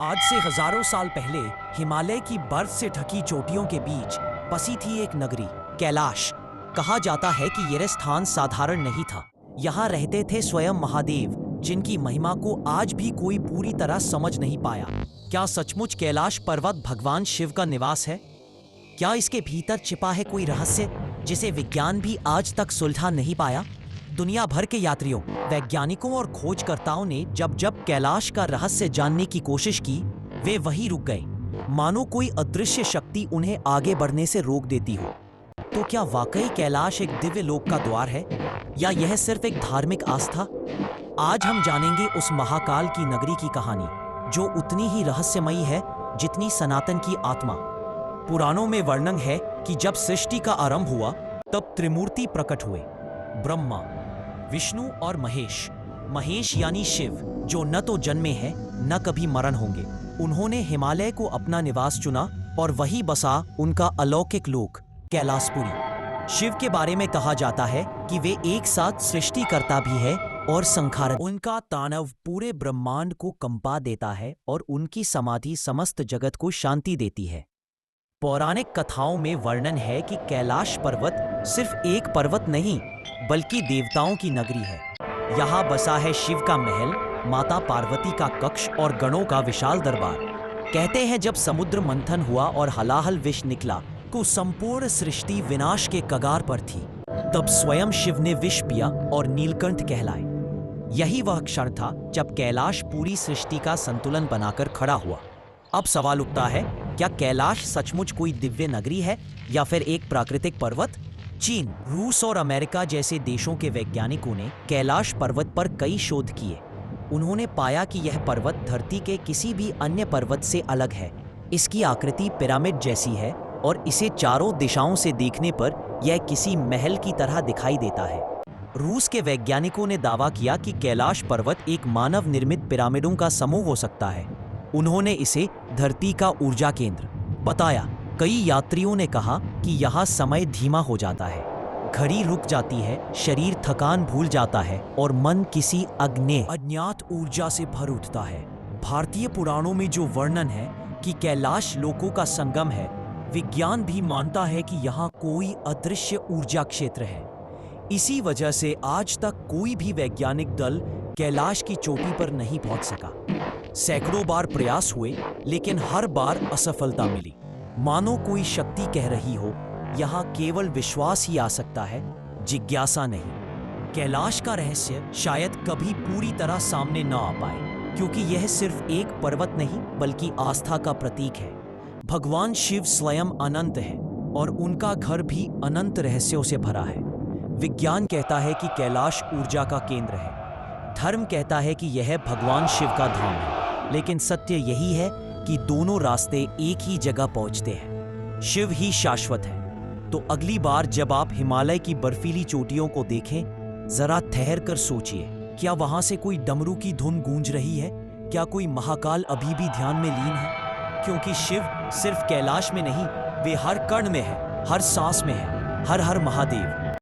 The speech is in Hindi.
आज से हजारों साल पहले हिमालय की बर्फ से ढकी चोटियों के बीच बसी थी एक नगरी, कैलाश। कहा जाता है कि यह स्थान साधारण नहीं था। यहाँ रहते थे स्वयं महादेव, जिनकी महिमा को आज भी कोई पूरी तरह समझ नहीं पाया। क्या सचमुच कैलाश पर्वत भगवान शिव का निवास है? क्या इसके भीतर छिपा है कोई रहस्य जिसे विज्ञान भी आज तक सुलझा नहीं पाया? दुनिया भर के यात्रियों, वैज्ञानिकों और खोजकर्ताओं ने जब जब कैलाश का रहस्य जानने की कोशिश की, वे वहीं रुक गए, मानो कोई अदृश्य शक्ति उन्हें आगे बढ़ने से रोक देती हो। तो क्या वाकई कैलाश एक दिव्य लोक का द्वार है, या यह सिर्फ एक धार्मिक आस्था? आज हम जानेंगे उस महाकाल की नगरी की कहानी, जो उतनी ही रहस्यमयी है जितनी सनातन की आत्मा। पुराणों में वर्णन है कि जब सृष्टि का आरंभ हुआ, तब त्रिमूर्ति प्रकट हुए, ब्रह्मा, विष्णु और महेश। महेश यानी शिव, जो न तो जन्मे हैं न कभी मरण होंगे। उन्होंने हिमालय को अपना निवास चुना और वही बसा उनका अलौकिक लोक, कैलाशपुरी। शिव के बारे में कहा जाता है कि वे एक साथ सृष्टिकर्ता भी है और संहारक। उनका तांडव पूरे ब्रह्मांड को कंपा देता है और उनकी समाधि समस्त जगत को शांति देती है। पौराणिक कथाओं में वर्णन है कि कैलाश पर्वत सिर्फ एक पर्वत नहीं, बल्कि देवताओं की नगरी है। यहाँ बसा है शिव का महल, माता पार्वती का कक्ष और गणों का विशाल दरबार। कहते हैं जब समुद्र मंथन हुआ और हलाहल विष निकला, तो संपूर्ण सृष्टि विनाश के कगार पर थी। तब स्वयं शिव ने विष पिया और नीलकंठ कहलाए। यही वह क्षण था जब कैलाश पूरी सृष्टि का संतुलन बनाकर खड़ा हुआ। अब सवाल उठता है, क्या कैलाश सचमुच कोई दिव्य नगरी है या फिर एक प्राकृतिक पर्वत? चीन, रूस और अमेरिका जैसे देशों के वैज्ञानिकों ने कैलाश पर्वत पर कई शोध किए। उन्होंने पाया कि यह पर्वत धरती के किसी भी अन्य पर्वत से अलग है। इसकी आकृति पिरामिड जैसी है और इसे चारों दिशाओं से देखने पर यह किसी महल की तरह दिखाई देता है। रूस के वैज्ञानिकों ने दावा किया कि कैलाश पर्वत एक मानव निर्मित पिरामिडों का समूह हो सकता है। उन्होंने इसे धरती का ऊर्जा केंद्र बताया। कई यात्रियों ने कहा कि यहाँ समय धीमा हो जाता है, घड़ी रुक जाती है, शरीर थकान भूल जाता है और मन किसी अज्ञात ऊर्जा से भर उठता है। भारतीय पुराणों में जो वर्णन है कि कैलाश लोकों का संगम है, विज्ञान भी मानता है कि यहाँ कोई अदृश्य ऊर्जा क्षेत्र है। इसी वजह से आज तक कोई भी वैज्ञानिक दल कैलाश की चोटी पर नहीं पहुंच सका। सैकड़ों बार प्रयास हुए, लेकिन हर बार असफलता मिली। मानो कोई शक्ति कह रही हो, यहाँ केवल विश्वास ही आ सकता है, जिज्ञासा नहीं। कैलाश का रहस्य शायद कभी पूरी तरह सामने न आ पाए, क्योंकि यह सिर्फ एक पर्वत नहीं बल्कि आस्था का प्रतीक है। भगवान शिव स्वयं अनंत है और उनका घर भी अनंत रहस्यों से भरा है। विज्ञान कहता है कि कैलाश ऊर्जा का केंद्र है। धर्म कहता है कि यह भगवान शिव का धाम है, लेकिन सत्य यही है कि दोनों रास्ते एक ही जगह पहुंचते हैं। शिव ही शाश्वत है। तो अगली बार जब आप हिमालय की बर्फीली चोटियों को देखें, जरा ठहर कर सोचिए, क्या वहां से कोई डमरू की धुन गूंज रही है? क्या कोई महाकाल अभी भी ध्यान में लीन है? क्योंकि शिव सिर्फ कैलाश में नहीं, वे हर कण में है, हर सांस में है। हर हर महादेव।